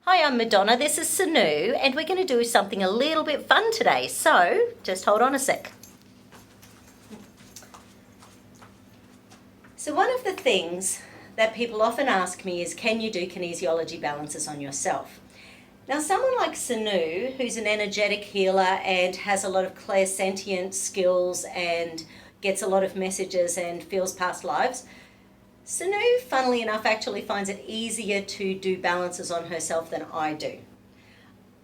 Hi, I'm Madonna, this is Sinoux, and we're going to do something a little bit fun today, so just hold on a sec. So one of the things that people often ask me is, can you do kinesiology balances on yourself? Now, someone like Sinoux, who's an energetic healer and has a lot of clairsentient skills and gets a lot of messages and feels past lives, Sinoux, funnily enough, actually finds it easier to do balances on herself than I do.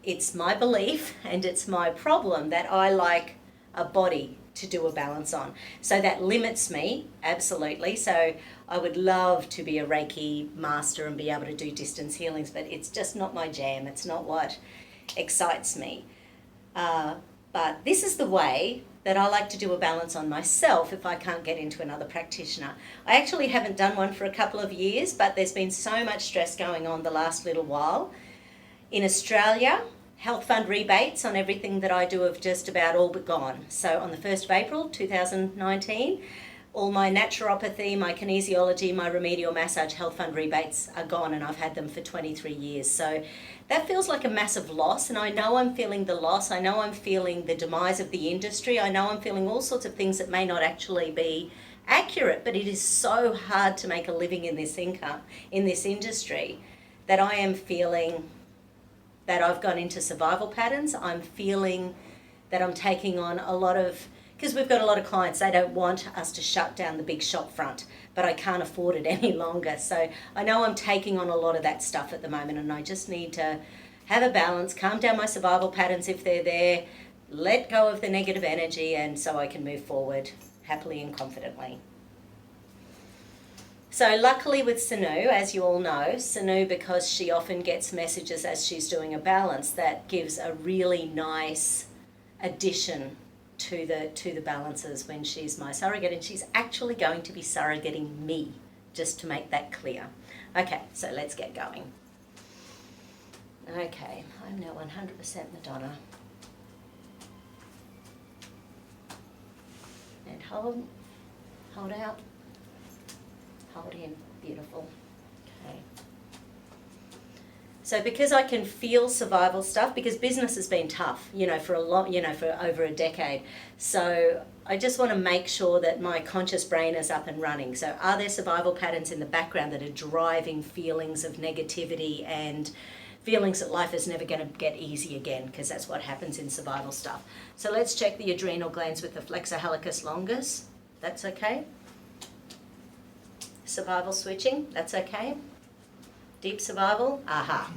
It's my belief and it's my problem that I like a body to do a balance on. So that limits me, absolutely. So I would love to be a Reiki master and be able to do distance healings, but it's just not my jam. It's not what excites me. But this is the way that I like to do a balance on myself if I can't get into another practitioner. I actually haven't done one for a couple of years, but there's been so much stress going on the last little while. In Australia, health fund rebates on everything that I do have just about all but gone. So on the 1st of April 2019, all my naturopathy, my kinesiology, my remedial massage health fund rebates are gone, and I've had them for 23 years. So that feels like a massive loss, and I know I'm feeling the loss. I know I'm feeling the demise of the industry. I know I'm feeling all sorts of things that may not actually be accurate, but it is so hard to make a living in this industry, that I am feeling that I've gone into survival patterns. I'm feeling that I'm taking on a lot of, because we've got a lot of clients, they don't want us to shut down the big shop front, but I can't afford it any longer. So I know I'm taking on a lot of that stuff at the moment, and I just need to have a balance, calm down my survival patterns if they're there, let go of the negative energy, and so I can move forward happily and confidently. So luckily with Sinoux, as you all know, Sinoux, because she often gets messages as she's doing a balance, that gives a really nice addition to the balances when she's my surrogate, and she's actually going to be surrogating me, just to make that clear. Okay, so let's get going. Okay, I'm now 100% Madonna. And hold out, hold in, beautiful. Okay. So because I can feel survival stuff, because business has been tough, for for over a decade. So I just want to make sure that my conscious brain is up and running. So are there survival patterns in the background that are driving feelings of negativity and feelings that life is never going to get easy again, because that's what happens in survival stuff. So let's check the adrenal glands with the flexor hallucis longus. That's okay. Survival switching, that's okay. Deep survival, aha.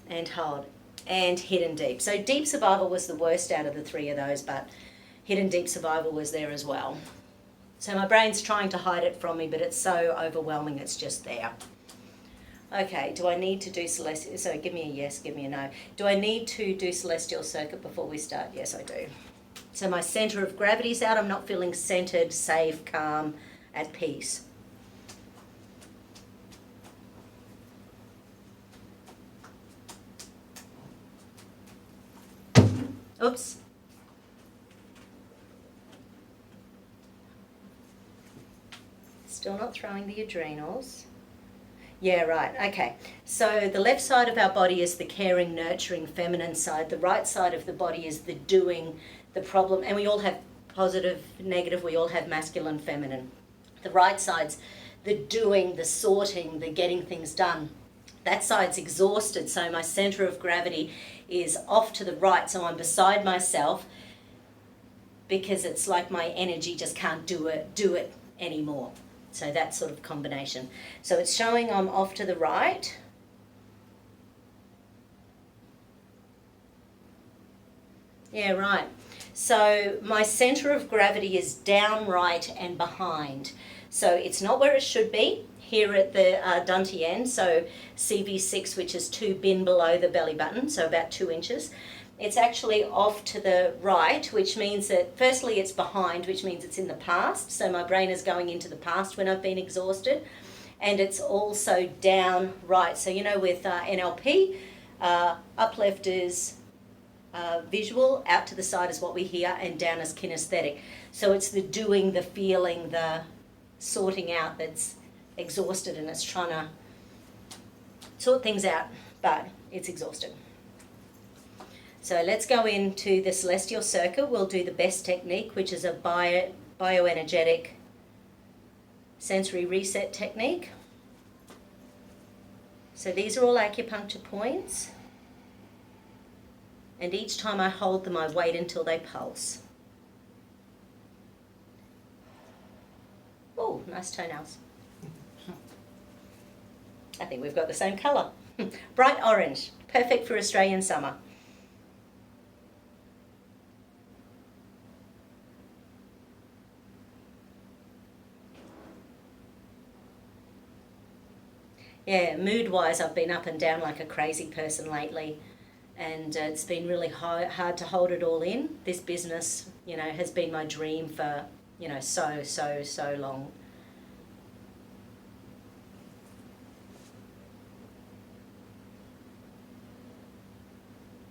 And hold. And hidden deep. So deep survival was the worst out of the three of those, but hidden deep survival was there as well. So my brain's trying to hide it from me, but it's so overwhelming, it's just there. Okay, do I need to do celestial? So give me a yes, give me a no. Do I need to do celestial circuit before we start? Yes, I do. So my center of gravity's out. I'm not feeling centered, safe, calm, at peace. Oops. Still not throwing the adrenals. Yeah, right, okay. So the left side of our body is the caring, nurturing, feminine side. The right side of the body is the doing, the problem. And we all have positive, negative, we all have masculine, feminine. The right side's the doing, the sorting, the getting things done. That side's exhausted, so my center of gravity is off to the right, so I'm beside myself, because it's like my energy just can't do it anymore. So that sort of combination. So it's showing I'm off to the right. Yeah, right. So my center of gravity is down, right, and behind. So it's not where it should be, here at the dantian, so CV6, which is 2 bin below the belly button, so about 2 inches. It's actually off to the right, which means that firstly it's behind, which means it's in the past. So my brain is going into the past when I've been exhausted. And it's also down right. So with NLP, up left is visual, out to the side is what we hear, and down is kinesthetic. So it's the doing, the feeling, the sorting out that's exhausted, and it's trying to sort things out, but it's exhausting. So let's go into the celestial circle. We'll do the best technique, which is a bioenergetic sensory reset technique. So these are all acupuncture points. And each time I hold them, I wait until they pulse. Oh, nice toenails. I think we've got the same colour. Bright orange, perfect for Australian summer. Yeah, mood-wise, I've been up and down like a crazy person lately, and it's been really hard to hold it all in. This business, has been my dream for, so long.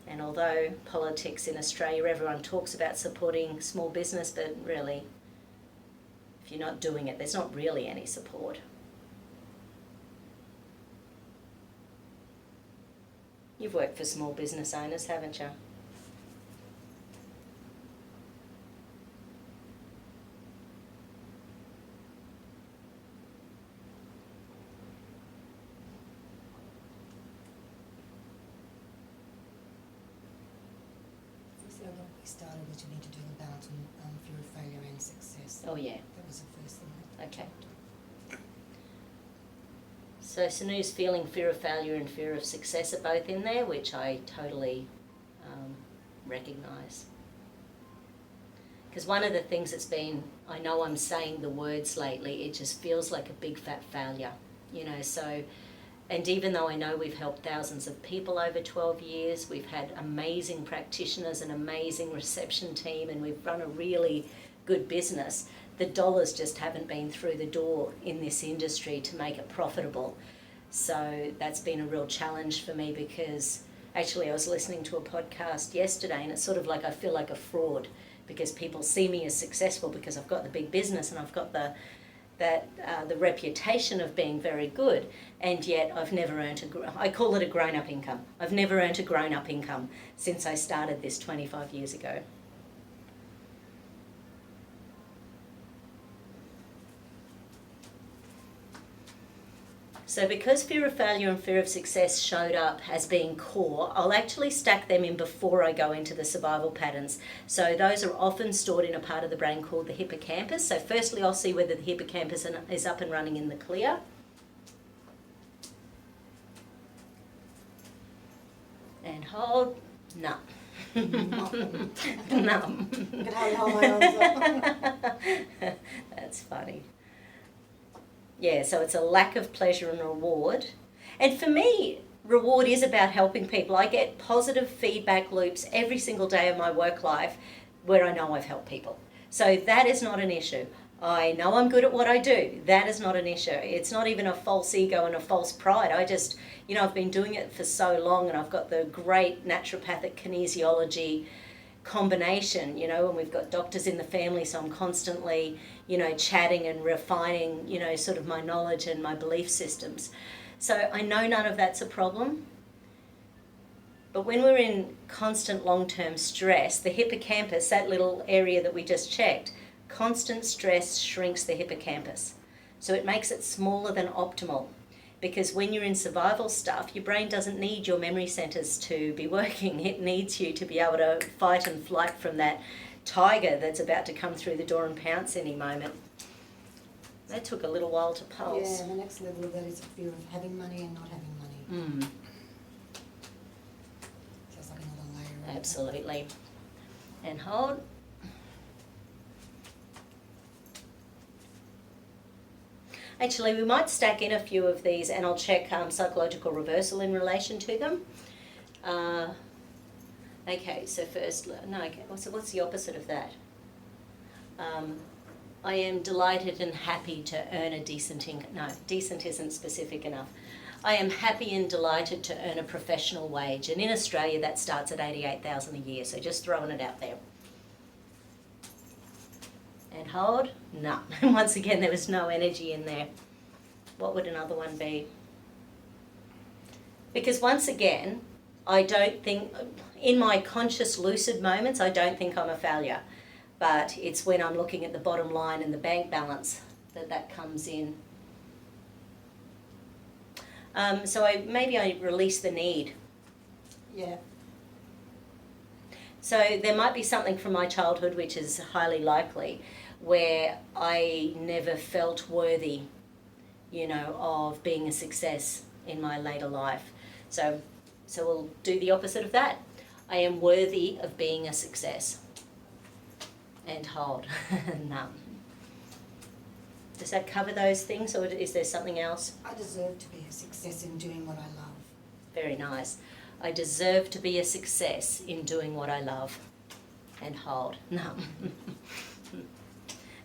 And although politics in Australia, everyone talks about supporting small business, but really, if you're not doing it, there's not really any support. You've worked for small business owners, haven't you? So when we started that you need to do the balance on fear of failure and success. Oh yeah. That was the first thing. Okay. So Sinou's feeling fear of failure and fear of success are both in there, which I totally recognise. Because one of the things that's been, I know I'm saying the words lately, it just feels like a big fat failure, so, and even though I know we've helped thousands of people over 12 years, we've had amazing practitioners, an amazing reception team, and we've run a really good business, the dollars just haven't been through the door in this industry to make it profitable. So that's been a real challenge for me, because actually I was listening to a podcast yesterday, and it's sort of like I feel like a fraud, because people see me as successful because I've got the big business and I've got the reputation of being very good, and yet I've never earned I call it a grown-up income. I've never earned a grown-up income since I started this 25 years ago. So because fear of failure and fear of success showed up as being core, I'll actually stack them in before I go into the survival patterns. So those are often stored in a part of the brain called the hippocampus. So firstly, I'll see whether the hippocampus is up and running in the clear. And hold. No. Numb. Look at how I hold my arms up. That's funny. Yeah, so it's a lack of pleasure and reward. And for me, reward is about helping people. I get positive feedback loops every single day of my work life where I know I've helped people. So that is not an issue. I know I'm good at what I do. That is not an issue. It's not even a false ego and a false pride. I just, I've been doing it for so long, and I've got the great naturopathic kinesiology combination, and we've got doctors in the family, so I'm constantly, chatting and refining, sort of my knowledge and my belief systems. So I know none of that's a problem. But when we're in constant long-term stress, the hippocampus, that little area that we just checked, constant stress shrinks the hippocampus. So it makes it smaller than optimal. Because when you're in survival stuff, your brain doesn't need your memory centers to be working. It needs you to be able to fight and flight from that tiger that's about to come through the door and pounce any moment. That took a little while to pulse. Yeah, the next level of that is the fear of having money and not having money. So it's like another layer. Absolutely. And hold. Actually, we might stack in a few of these, and I'll check psychological reversal in relation to them. Okay, so first, what's the opposite of that? I am delighted and happy to earn a decent income. No, decent isn't specific enough. I am happy and delighted to earn a professional wage, and in Australia that starts at $88,000 a year, so just throwing it out there. And hold? No. Once again, there was no energy in there. What would another one be? Because once again, I don't think, in my conscious lucid moments, I don't think I'm a failure. But it's when I'm looking at the bottom line and the bank balance that comes in. So maybe I release the need. Yeah. So there might be something from my childhood, which is highly likely, where I never felt worthy, of being a success in my later life. So we'll do the opposite of that. I am worthy of being a success. And hold. No. Does that cover those things, or is there something else? I deserve to be a success in doing what I love. Very nice. I deserve to be a success in doing what I love. And hold. No.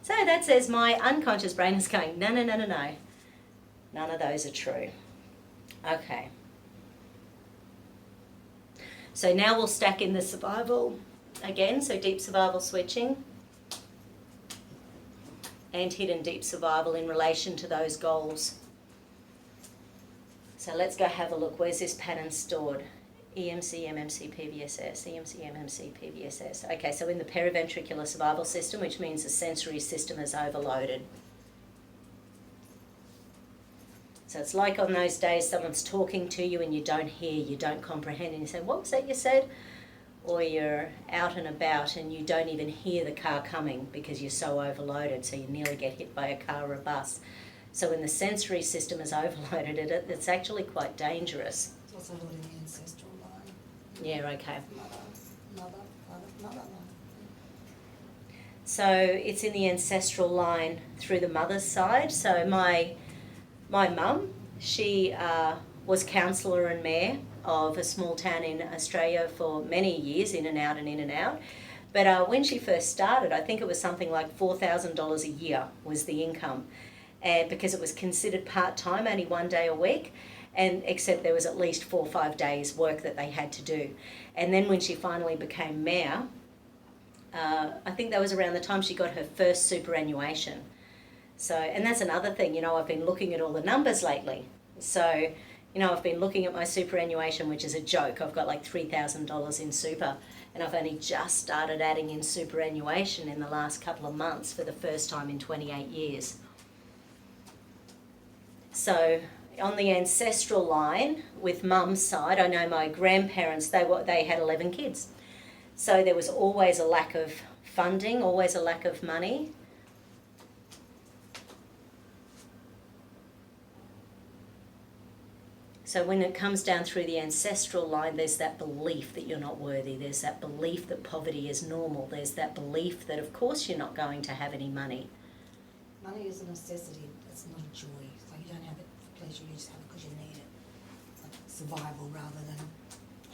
So that says my unconscious brain is going, no. None of those are true. Okay. So now we'll stack in the survival again, so deep survival switching and hidden deep survival in relation to those goals. So let's go have a look. Where's this pattern stored? EMC, MMC, PVSS, EMC, MMC, PVSS. Okay, so in the periventricular survival system, which means the sensory system is overloaded. So it's like on those days someone's talking to you and you don't hear, you don't comprehend, and you say, what was that you said? Or you're out and about and you don't even hear the car coming because you're so overloaded, so you nearly get hit by a car or a bus. So when the sensory system is overloaded, it's actually quite dangerous. It's also a lot in the ancestral line. Yeah, okay. Mother. So it's in the ancestral line through the mother's side. So my mum, she was counsellor and mayor of a small town in Australia for many years, in and out. But when she first started, I think it was something like $4,000 a year was the income, and because it was considered part-time, only 1 day a week, and except there was at least 4 or 5 days work that they had to do. And then when she finally became mayor, I think that was around the time she got her first superannuation. So, and that's another thing, I've been looking at all the numbers lately. So, I've been looking at my superannuation, which is a joke. I've got like $3,000 in super, and I've only just started adding in superannuation in the last couple of months for the first time in 28 years. So on the ancestral line with mum's side, I know my grandparents, they had 11 kids. So there was always a lack of funding, always a lack of money. So when it comes down through the ancestral line, there's that belief that you're not worthy. There's that belief that poverty is normal. There's that belief that, of course, you're not going to have any money. Money is a necessity. It's not a joy. So you don't have it for pleasure. You just have it because you need it. Like survival rather than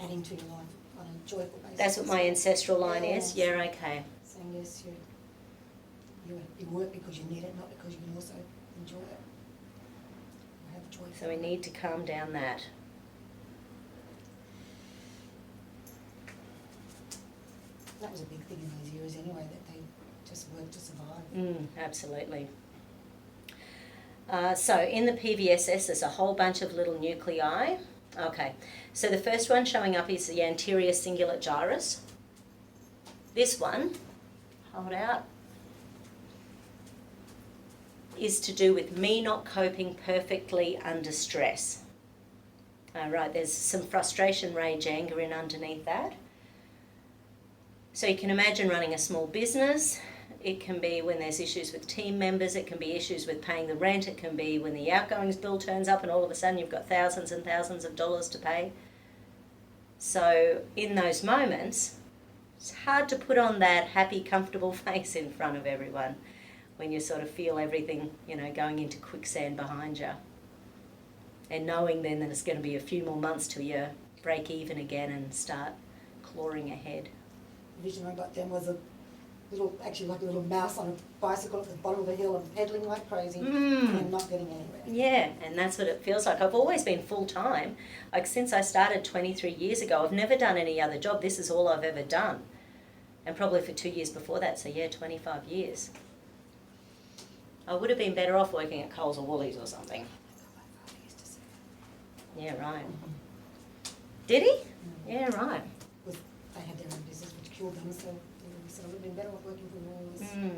adding to your life on a joyful basis. That's what my ancestral line is? Yeah, okay. Saying yes, you work because you need it, not because you can also enjoy it. So we need to calm down that. That was a big thing in those years anyway, that they just worked to survive. Absolutely. So in the PVSS, there's a whole bunch of little nuclei. Okay, so the first one showing up is the anterior cingulate gyrus. This one, hold out, is to do with me not coping perfectly under stress. Right, there's some frustration, rage, anger in underneath that. So you can imagine running a small business. It can be when there's issues with team members, it can be issues with paying the rent, it can be when the outgoings bill turns up and all of a sudden you've got thousands and thousands of dollars to pay. So in those moments, it's hard to put on that happy, comfortable face in front of everyone when you sort of feel everything, going into quicksand behind you. And knowing then that it's going to be a few more months till you break even again and start clawing ahead. The vision I got then was actually like a little mouse on a bicycle at the bottom of a hill and pedaling like crazy and not getting anywhere. Yeah, and that's what it feels like. I've always been full-time. Like since I started 23 years ago, I've never done any other job. This is all I've ever done. And probably for 2 years before that, so yeah, 25 years. I would have been better off working at Coles or Woolies or something. Yeah, right. Did he? Yeah, right. Because they had their own business which killed them, so they said I would have been better off working for lawyers.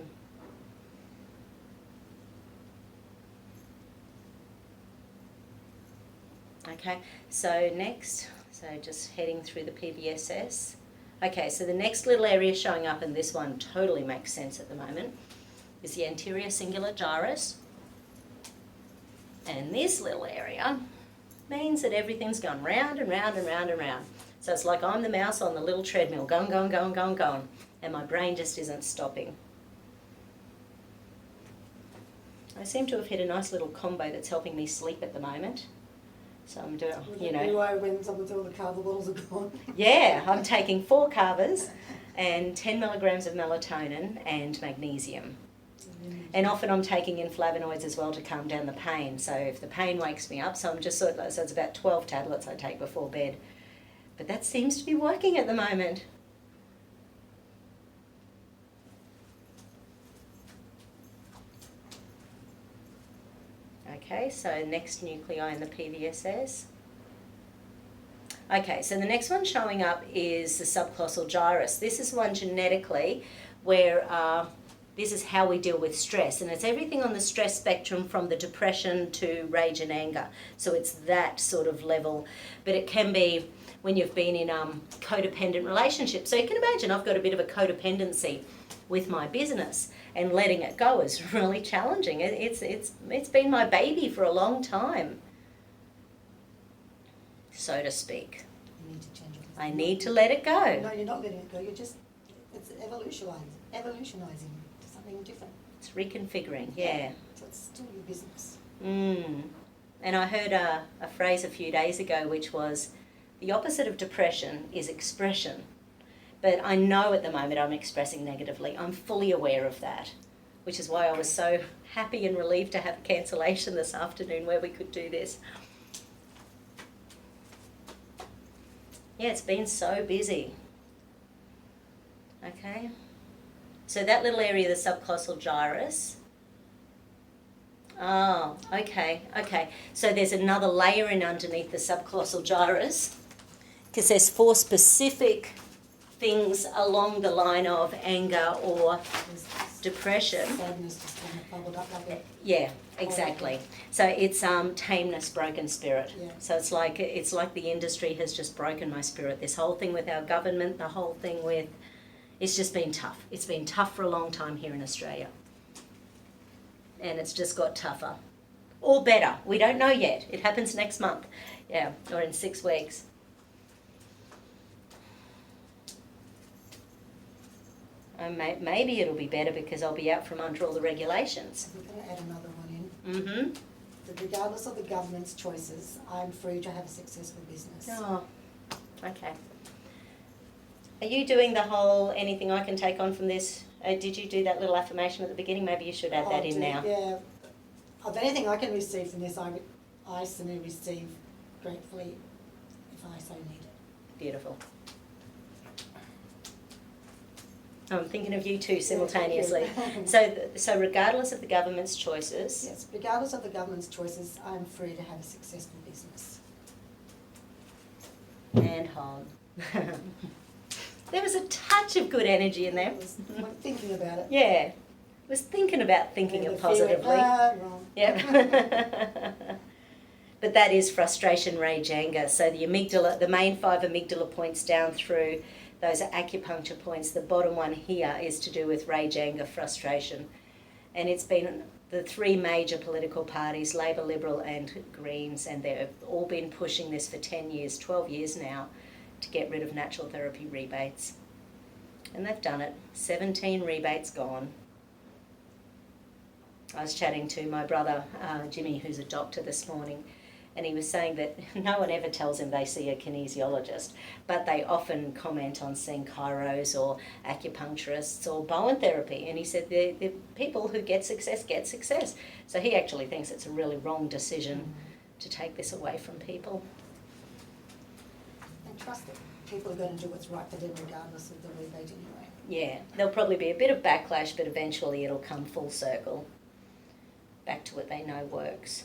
Okay, so next, so just heading through the PVSS. Okay, so the next little area showing up, and this one totally makes sense at the moment, is the anterior cingulate gyrus. And this little area means that everything's gone round and round and round and round. So it's like I'm the mouse on the little treadmill, going, going, going, going, going, and my brain just isn't stopping. I seem to have hit a nice little combo that's helping me sleep at the moment. So I'm doing, you know. Anyway, when someone's all the carver bottles are gone. Yeah, I'm taking 4 carvers and 10 milligrams of melatonin and magnesium. And often I'm taking in flavonoids as well to calm down the pain. So if the pain wakes me up, so I'm just sort of, so it's about 12 tablets I take before bed. But that seems to be working at the moment. Okay, so next nuclei in the PVSS. Okay, so the next one showing up is the subclossal gyrus. This is one genetically where this is how we deal with stress, and it's everything on the stress spectrum from the depression to rage and anger. So it's that sort of level, but it can be when you've been in codependent relationships. So you can imagine I've got a bit of a codependency with my business, and letting it go is really challenging. It's been my baby for a long time, so to speak. You need to change it. I need to let it go. No, you're not letting it go. You're just, it's evolutionizing to something different. It's reconfiguring, yeah. So it's still your business. And I heard a phrase a few days ago which was, the opposite of depression is expression. But I know at the moment I'm expressing negatively. I'm fully aware of that, which is why I was so happy and relieved to have a cancellation this afternoon where we could do this. Yeah, it's been so busy. Okay. So that little area, the subclossal gyrus. Oh, okay. So there's another layer in underneath the subclossal gyrus, because there's 4 specific things along the line of anger or depression. Sadness just kind of bubbled up like a... Yeah, exactly. So it's tameness, broken spirit. Yeah. So it's like the industry has just broken my spirit. This whole thing with our government, the whole thing with, it's just been tough. It's been tough for a long time here in Australia. And it's just got tougher. Or better. We don't know yet. It happens next month. Yeah, or in 6 weeks. Maybe it'll be better because I'll be out from under all the regulations. We're going to add another one in. That regardless of the government's choices, I'm free to have a successful business. Oh, okay. Are you doing the whole anything I can take on from this? Did you do that little affirmation at the beginning? Maybe you should add that in now. Yeah. Of anything I can receive from this, I certainly receive gratefully if I so need it. Beautiful. I'm thinking of you too simultaneously. So regardless of the government's choices... Yes, regardless of the government's choices, I'm free to have a successful business. And hold. There was a touch of good energy in there. I was thinking about it. Yeah. I was thinking about thinking it positively. Wrong. Yep. But that is frustration, rage, anger. So the amygdala, the main 5 amygdala points down through, those are acupuncture points. The bottom one here is to do with rage, anger, frustration. And it's been the 3 major political parties, Labor, Liberal and Greens, and they've all been pushing this for 10 years, 12 years now, to get rid of natural therapy rebates. And they've done it. 17 rebates gone. I was chatting to my brother, Jimmy, who's a doctor this morning, and he was saying that no one ever tells him they see a kinesiologist, but they often comment on seeing chiros or acupuncturists or Bowen therapy. And he said the people who get success get success. So he actually thinks it's a really wrong decision to take this away from people. And trust that people are going to do what's right for them regardless of the rebate anyway. Yeah, there'll probably be a bit of backlash, but eventually it'll come full circle back to what they know works.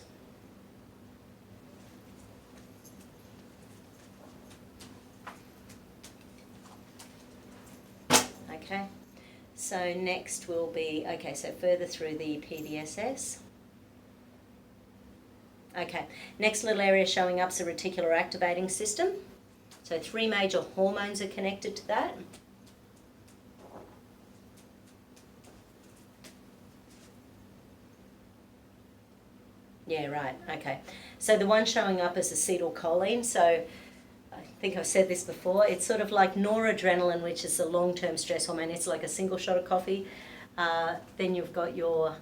Okay. So next will be, okay, so further through the PVSS. Okay, next little area showing up is the reticular activating system. So 3 major hormones are connected to that. Yeah, right, okay. So the one showing up is acetylcholine. So I think I've said this before, it's sort of like noradrenaline, which is a long-term stress hormone. It's like a single shot of coffee. Then you've got your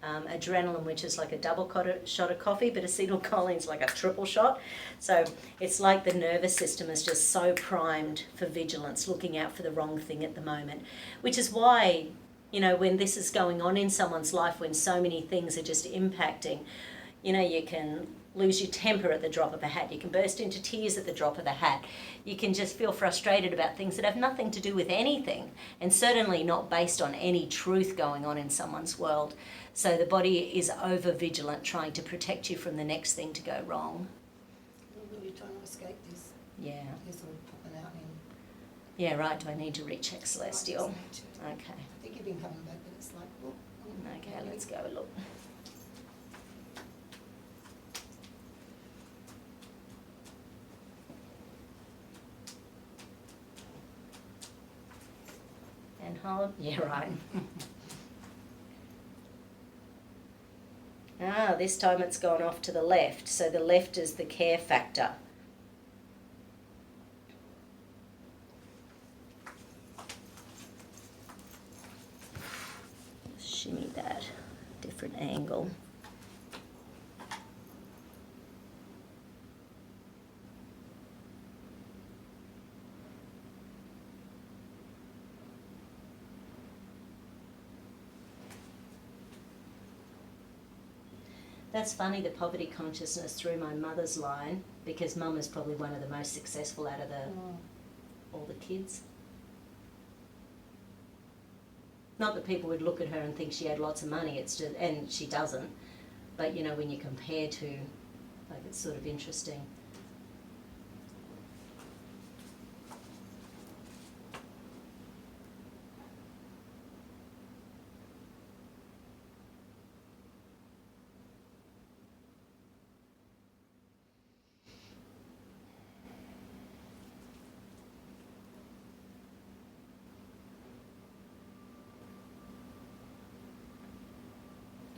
adrenaline, which is like a double shot of coffee, but acetylcholine is like a triple shot. So it's like the nervous system is just so primed for vigilance, looking out for the wrong thing at the moment, which is why, you know, when this is going on in someone's life, when so many things are just impacting, you know, you can lose your temper at the drop of a hat. You can burst into tears at the drop of the hat. You can just feel frustrated about things that have nothing to do with anything, and certainly not based on any truth going on in someone's world. So the body is over vigilant, trying to protect you from the next thing to go wrong. You're really trying to escape this. Yeah. You're sort of popping out in. Yeah, right. Do I need to recheck Celestial? I Okay. think you've been coming back, but it's like, well, Okay, let's go look. And hold. Yeah, right. This time it's gone off to the left. So the left is the care factor. Shimmy that. Different angle. That's funny, the poverty consciousness through my mother's line, because Mum is probably one of the most successful out of all the kids. Not that people would look at her and think she had lots of money, it's just, and she doesn't. But you know, when you compare to, like, it's sort of interesting.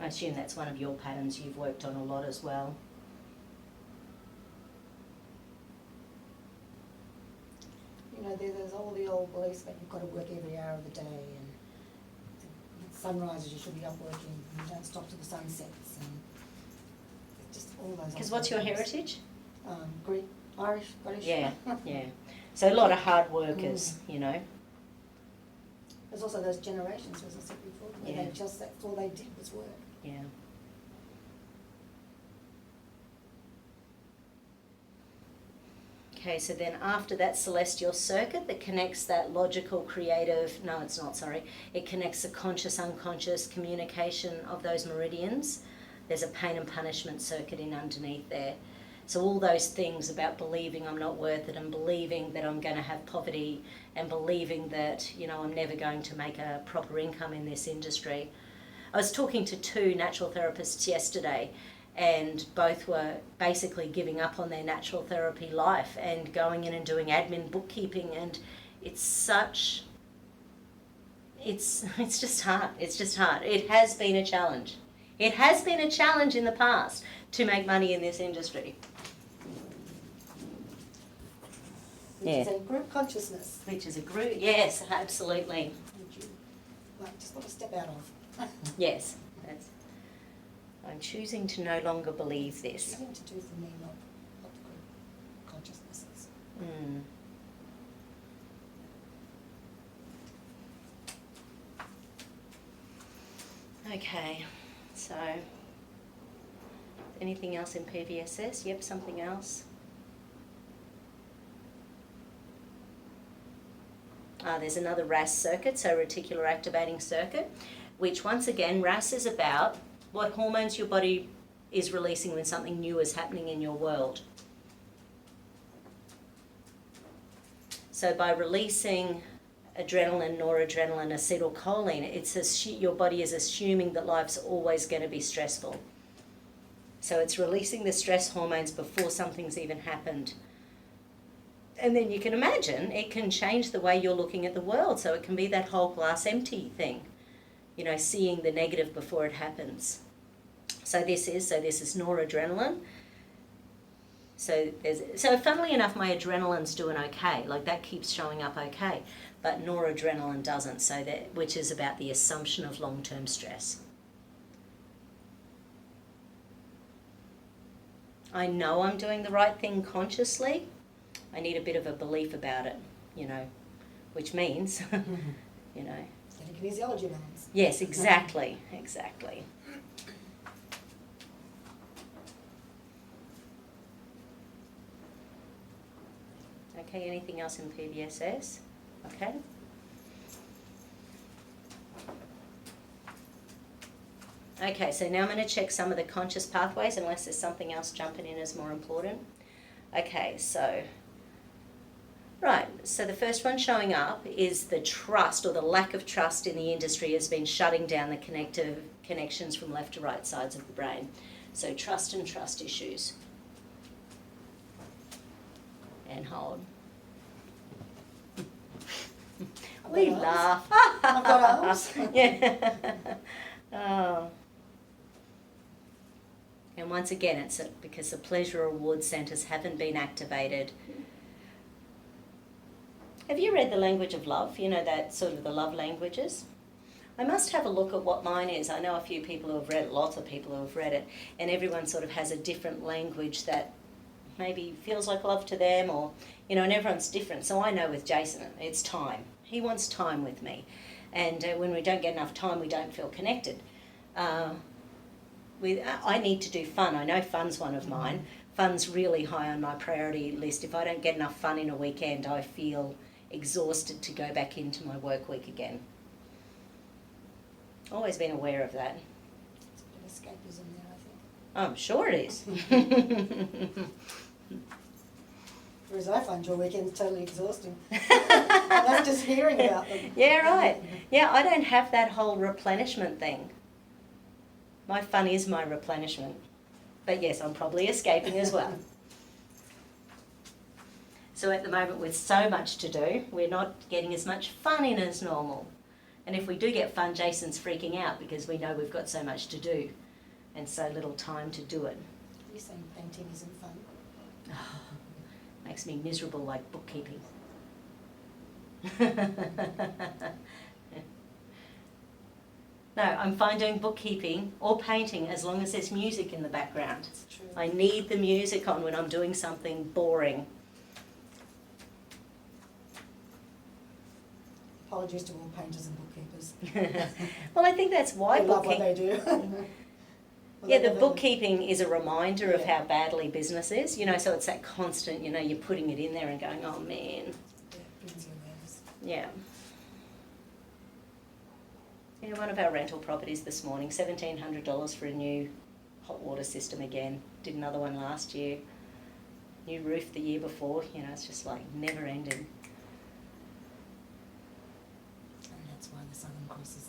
I assume that's one of your patterns you've worked on a lot as well. You know, there's all the old beliefs that you've got to work every hour of the day, and at sunrises you should be up working, and you don't stop till the sun sets, and just all those. Because what's your heritage? Greek, Irish, Scottish. Yeah, yeah. So a lot of hard workers, you know. There's also those generations, as I said before, where Yeah. they just, that's all they did was work. Yeah. Okay, so then after that celestial circuit that connects that logical, creative, no, it's not, sorry, it connects the conscious, unconscious communication of those meridians. There's a pain and punishment circuit in underneath there. So all those things about believing I'm not worth it, and believing that I'm going to have poverty, and believing that, you know, I'm never going to make a proper income in this industry. I was talking to 2 natural therapists yesterday, and both were basically giving up on their natural therapy life and going in and doing admin bookkeeping, and it's just hard. It's just hard. It has been a challenge. It has been a challenge in the past to make money in this industry. Which is a group consciousness. Which is a group, yes, absolutely. Which you just want to step out of. Yes, I'm choosing to no longer believe this. Nothing to do for me, not the group consciousnesses. Okay, so anything else in PVSS? Yep, something else. There's another RAS circuit, so reticular activating circuit, which once again, RAS is about what hormones your body is releasing when something new is happening in your world. So by releasing adrenaline, noradrenaline, acetylcholine. Your body is assuming that life's always going to be stressful. So it's releasing the stress hormones before something's even happened. And then you can imagine it can change the way you're looking at the world. So it can be that whole glass empty thing, seeing the negative before it happens. So this is noradrenaline. So funnily enough, my adrenaline's doing okay. Like that keeps showing up okay, but noradrenaline doesn't. Which is about the assumption of long-term stress. I know I'm doing the right thing consciously. I need a bit of a belief about it, which means, Getting kinesiology balance. Yes, exactly. Okay, anything else in PBSS? Okay. Okay, so now I'm going to check some of the conscious pathways, unless there's something else jumping in as more important. Okay, so the first one showing up is the trust, or the lack of trust in the industry has been shutting down the connections from left to right sides of the brain. So trust and trust issues. And hold. We laugh. I've got arms. Yeah. Oh. And once again, it's because the pleasure reward centers haven't been activated. Have you read The Language of Love? That sort of the love languages? I must have a look at what mine is. I know a few people who have read it, lots of people who have read it, and everyone sort of has a different language that maybe feels like love to them, or, and everyone's different. So I know with Jason, it's time. He wants time with me. And when we don't get enough time, we don't feel connected. I need to do fun. I know fun's one of mine. Fun's really high on my priority list. If I don't get enough fun in a weekend, I feel exhausted to go back into my work week again. Always been aware of that. It's a bit of escapism there, I think. I'm sure it is. Whereas I find your weekends totally exhausting. That's just hearing about them. Yeah, right. Yeah, I don't have that whole replenishment thing. My fun is my replenishment. But yes, I'm probably escaping as well. So at the moment, with so much to do, we're not getting as much fun in as normal. And if we do get fun, Jason's freaking out because we know we've got so much to do and so little time to do it. You're saying painting isn't fun? Makes me miserable like bookkeeping. No, I'm fine doing bookkeeping or painting as long as there's music in the background. That's true. I need the music on when I'm doing something boring. Apologies to all painters and bookkeepers. Well, I think that's why They love what they do. Yeah, the bookkeeping is a reminder of how badly business is, so it's that constant, you're putting it in there and going, oh man. Yeah, brings you awareness. Yeah. Yeah, one of our rental properties this morning, $1,700 for a new hot water system again. Did another one last year. New roof the year before, it's just like never ending. And that's why the Southern Cross is